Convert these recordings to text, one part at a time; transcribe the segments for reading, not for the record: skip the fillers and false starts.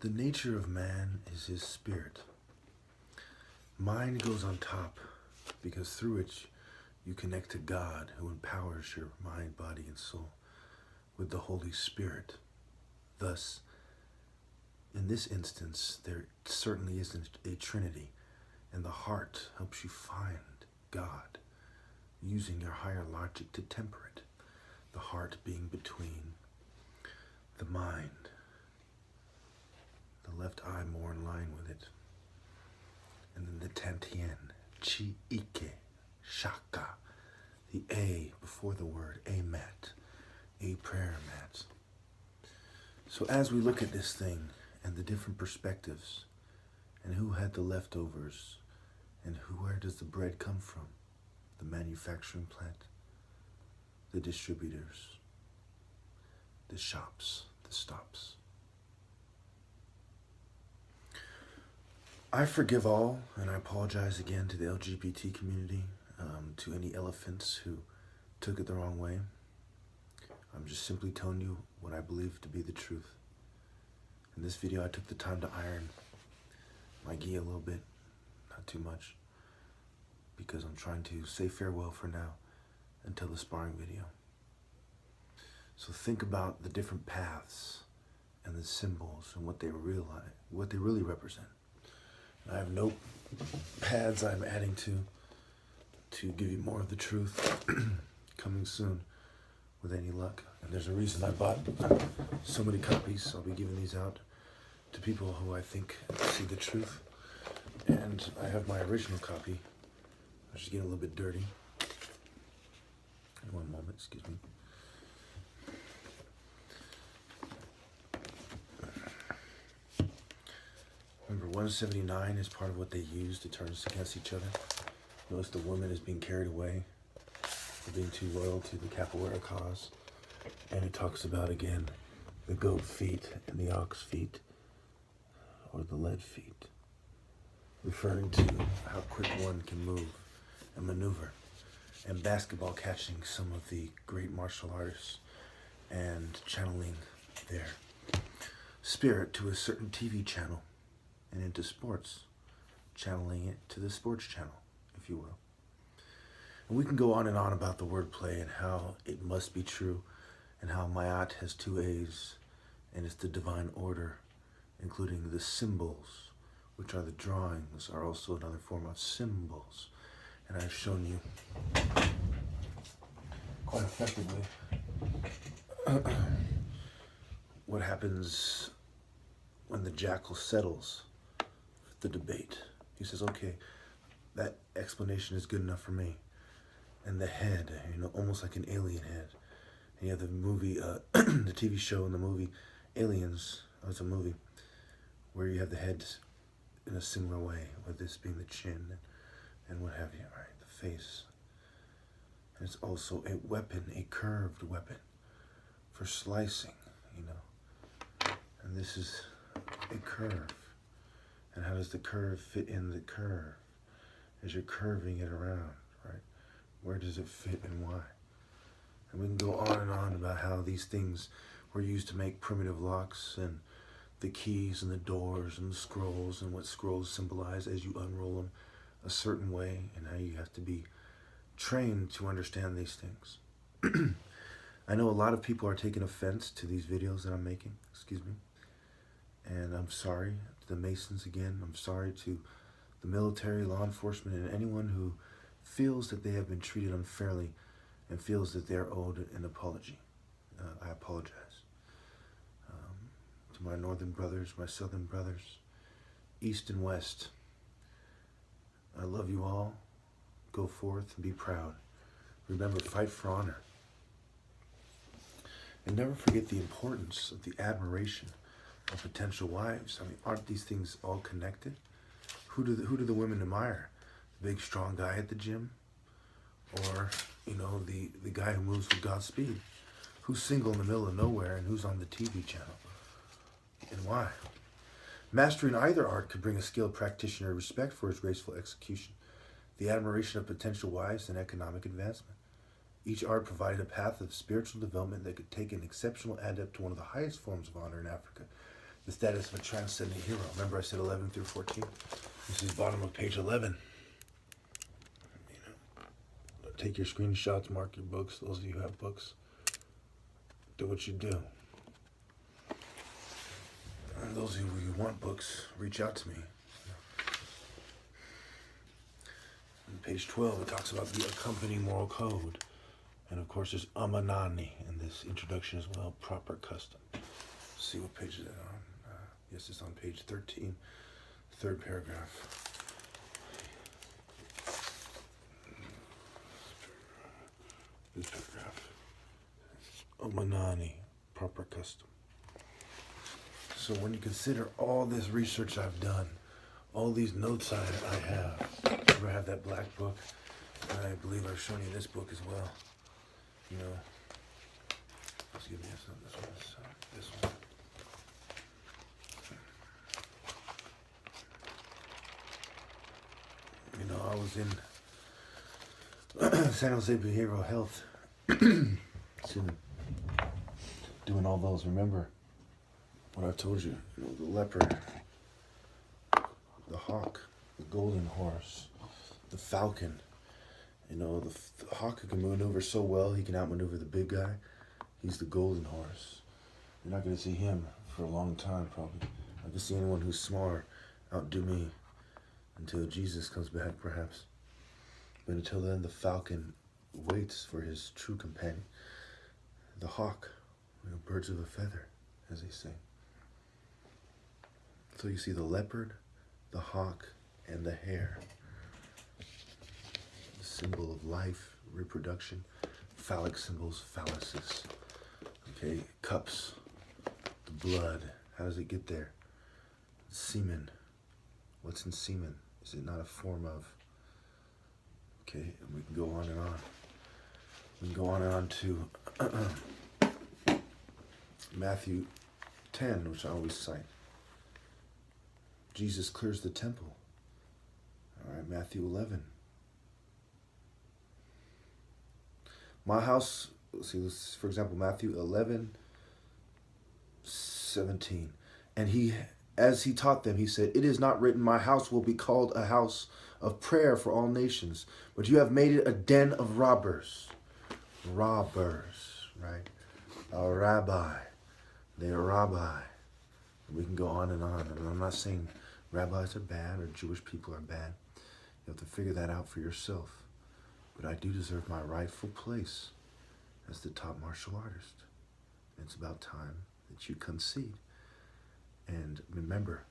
The nature of man is his spirit. Mind goes on top because through it you connect to God, who empowers your mind, body, and soul with the Holy Spirit. Thus, in this instance, there certainly isn't a Trinity, and the heart helps you find God, using your higher logic to temper it, the heart being between the mind, the left eye more in line with it, and then the Tantien, Chi Ike, Shaka, the A before the word, a mat, a prayer mat. So as we look at this thing and the different perspectives, and who had the leftovers, and where does the bread come from? The manufacturing plant, the distributors, the shops, the stops. I forgive all, and I apologize again to the LGBT community, to any elephants who took it the wrong way. I'm just simply telling you what I believe to be the truth. In this video, I took the time to iron my gi a little bit, not too much, because I'm trying to say farewell for now until the sparring video. So think about the different paths and the symbols and what they really represent. I have no paths I'm adding to give you more of the truth coming soon with any luck. And there's a reason I bought so many copies. I'll be giving these out to people who I think see the truth. And I have my original copy. I just get a little bit dirty. One moment, excuse me. Remember, 179 is part of what they use to turn us against each other. Notice the woman is being carried away for being too loyal to the capoeira cause. And it talks about, again, the goat feet and the ox feet, or the lead feet, referring to how quick one can move and maneuver. And basketball catching some of the great martial artists and channeling their spirit to a certain TV channel and into sports, channeling it to the sports channel, if you will. And we can go on and on about the wordplay and how it must be true, and how Maat has two A's, and it's the divine order, including the symbols, which are the drawings, are also another form of symbols. And I've shown you quite effectively what happens when the jackal settles the debate. He says, okay, that explanation is good enough for me. And the head, almost like an alien head. And you have the movie, the TV show and the movie Aliens. Oh, it's a movie where you have the head in a similar way, with this being the chin and what have you, right? The face. And it's also a weapon, a curved weapon for slicing, And this is a curve. And how does the curve fit in the curve as you're curving it around, right? Where does it fit and why? And we can go on and on about how these things were used to make primitive locks, and the keys and the doors and the scrolls, and what scrolls symbolize as you unroll them a certain way, and how you have to be trained to understand these things. I know a lot of people are taking offense to these videos that I'm making, and I'm sorry to the Masons again. I'm sorry to the military, law enforcement, and anyone who feels that they have been treated unfairly and feels that they're owed an apology. I apologize. To my northern brothers, my southern brothers, east and west, I love you all. Go forth and be proud. Remember, fight for honor. And never forget the importance of the admiration of potential wives. Aren't these things all connected? Who do the women admire? The big strong guy at the gym? Or, the guy who moves with God's speed? Who's single in the middle of nowhere and who's on the TV channel? And why? Mastering either art could bring a skilled practitioner respect for his graceful execution, the admiration of potential wives, and economic advancement. Each art provided a path of spiritual development that could take an exceptional adept to one of the highest forms of honor in Africa, The status of a transcendent hero. Remember I said 11 through 14? This is bottom of page 11. Take your screenshots, mark your books. Those of you who have books, do what you do. And those of you who want books, reach out to me. On page 12, it talks about the accompanying moral code. And of course, there's amanani in this introduction as well, proper custom. Let's see what page is that on. Yes, it's on page 13, third paragraph. This paragraph. Amanani, proper custom. So when you consider all this research I've done, all these notes I have, I have that black book, and I believe I've shown you this book as well. You know, excuse me, this one. You know, I was in San Jose Behavioral Health, doing all those. Remember what I've told you? You know, the leopard, the hawk, the golden horse, the falcon. You know, the hawk can maneuver so well, he can outmaneuver the big guy. He's the golden horse. You're not going to see him for a long time, probably. I can see anyone who's smaller outdo me until Jesus comes back, perhaps. But until then, the falcon waits for his true companion. The hawk, you know, birds of a feather, as they say. So you see the leopard, the hawk, and the hare. The symbol of life, reproduction, phallic symbols, phalluses. Okay, cups, the blood. How does it get there? Semen. What's in semen? Is it not a form of? Okay, and we can go on and on. We can go on and on to Matthew 10, which I always cite. Jesus clears the temple. All right, Matthew 11. My house, see, this, for example, Matthew 11, 17. And he, as he taught them, he said, "It is not written, my house will be called a house of prayer for all nations, but you have made it a den of robbers." Robbers, right? A rabbi. They're a rabbi. We can go on and on. And I'm not saying rabbis are bad or Jewish people are bad. You have to figure that out for yourself. But I do deserve my rightful place as the top martial artist. It's about time that you concede. And remember,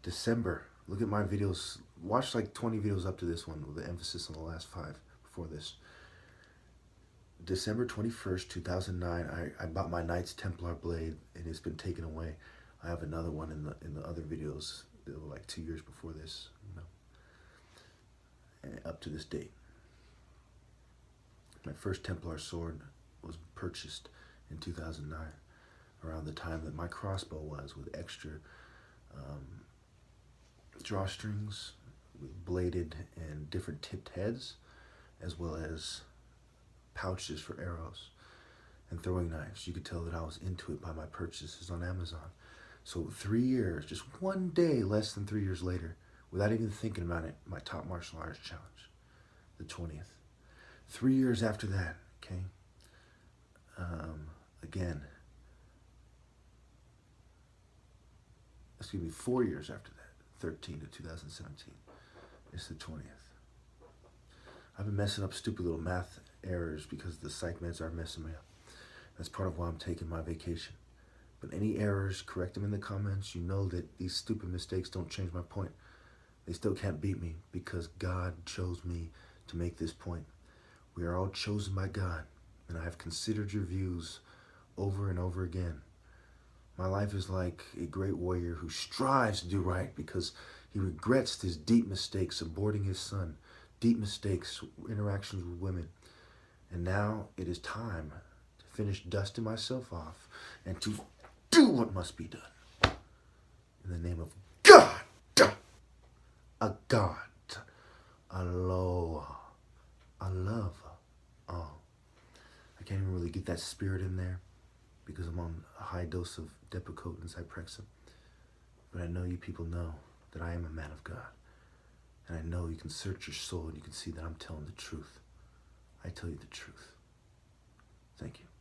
December, look at my videos. Watch like 20 videos up to this one with the emphasis on the last 5 before this. December 21st, 2009, I bought my Knights Templar blade, and it's been taken away. I have another one in the other videos that were like 2 years before this, you know, and up to this date. My first Templar sword was purchased in 2009, around the time that my crossbow was, with extra drawstrings, with bladed and different tipped heads, as well as pouches for arrows and throwing knives. You could tell that I was into it by my purchases on Amazon. So 3 years, just one day less than 3 years later, without even thinking about it, my top martial arts challenge, the 20th. 3 years after that, okay, again, excuse me, 4 years after that, 13 to 2017, it's the 20th. I've been messing up stupid little math errors because the psych meds are messing me up. That's part of why I'm taking my vacation. But any errors, correct them in the comments. You know that these stupid mistakes don't change my point. They still can't beat me because God chose me to make this point. We are all chosen by God, and I have considered your views over and over again. My life is like a great warrior who strives to do right because he regrets his deep mistakes aborting his son, deep mistakes, interactions with women. And now it is time to finish dusting myself off and to do what must be done. In the name of God, a God, aloha, I love. Oh, I can't even really get that spirit in there. because I'm on a high dose of Depakote and Zyprexa. But I know you people know that I am a man of God. And I know you can search your soul and you can see that I'm telling the truth. I tell you the truth. Thank you.